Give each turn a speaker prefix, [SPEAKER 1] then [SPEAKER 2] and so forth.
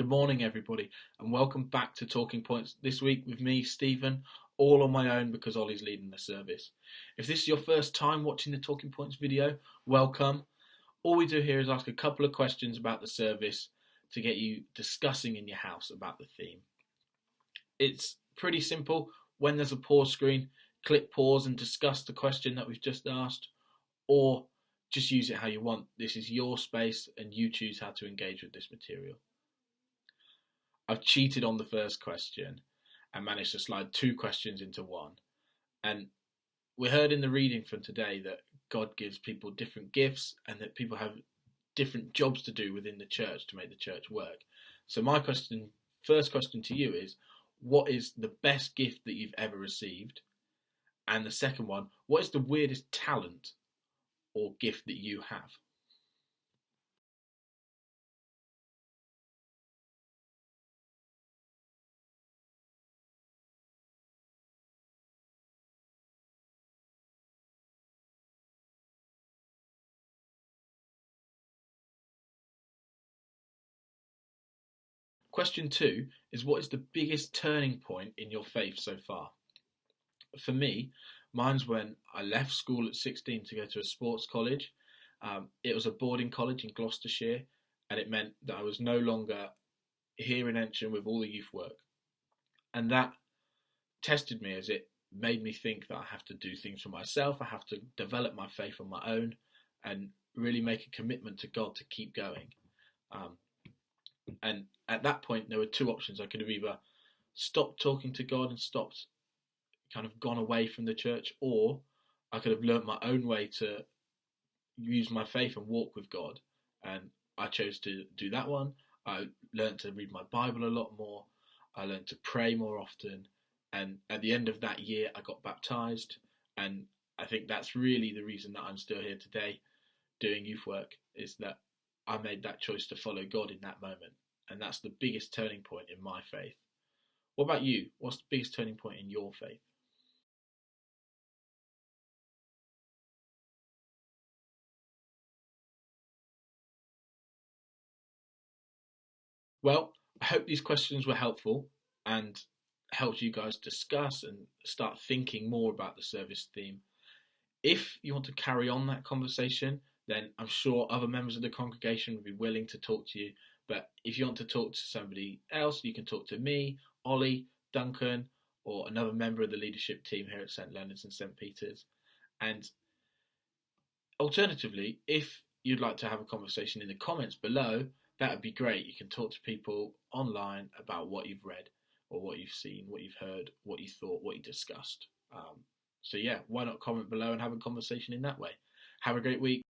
[SPEAKER 1] Good morning, everybody, and welcome back to Talking Points this week with me, Stephen, all on my own because Ollie's leading the service. If this is your first time watching the Talking Points video, welcome. All we do here is ask a couple of questions about the service to get you discussing in your house about the theme. It's pretty simple. When there's a pause screen, click pause and discuss the question that we've just asked, or just use it how you want. This is your space and you choose how to engage with this material. I've cheated on the first question and managed to slide two questions into one. And we heard in the reading from today that God gives people different gifts and that people have different jobs to do within the church to make the church work. So my first question to you is, what is the best gift that you've ever received? And the second one, what is the weirdest talent or gift that you have? Question two is, what is the biggest turning point in your faith so far? For me, mine's when I left school at 16 to go to a sports college. It was a boarding college in Gloucestershire, and it meant that I was no longer here in Ensham with all the youth work. And that tested me as it made me think that I have to do things for myself, I have to develop my faith on my own, and really make a commitment to God to keep going. Um, and at that point, there were two options. I could have either stopped talking to God and stopped, kind of gone away from the church, or I could have learnt my own way to use my faith and walk with God. And I chose to do that one. I learned to read my Bible a lot more. I learned to pray more often. And at the end of that year, I got baptized. And I think that's really the reason that I'm still here today doing youth work, is that I made that choice to follow God in that moment. And that's the biggest turning point in my faith. What about you? What's the biggest turning point in your faith? Well, I hope these questions were helpful and helped you guys discuss and start thinking more about the service theme. If you want to carry on that conversation, then I'm sure other members of the congregation would be willing to talk to you. But if you want to talk to somebody else, you can talk to me, Ollie, Duncan, or another member of the leadership team here at St Leonard's and St Peter's. And alternatively, if you'd like to have a conversation in the comments below, that would be great. You can talk to people online about what you've read or what you've seen, what you've heard, what you thought, what you discussed. So yeah, why not comment below and have a conversation in that way? Have a great week.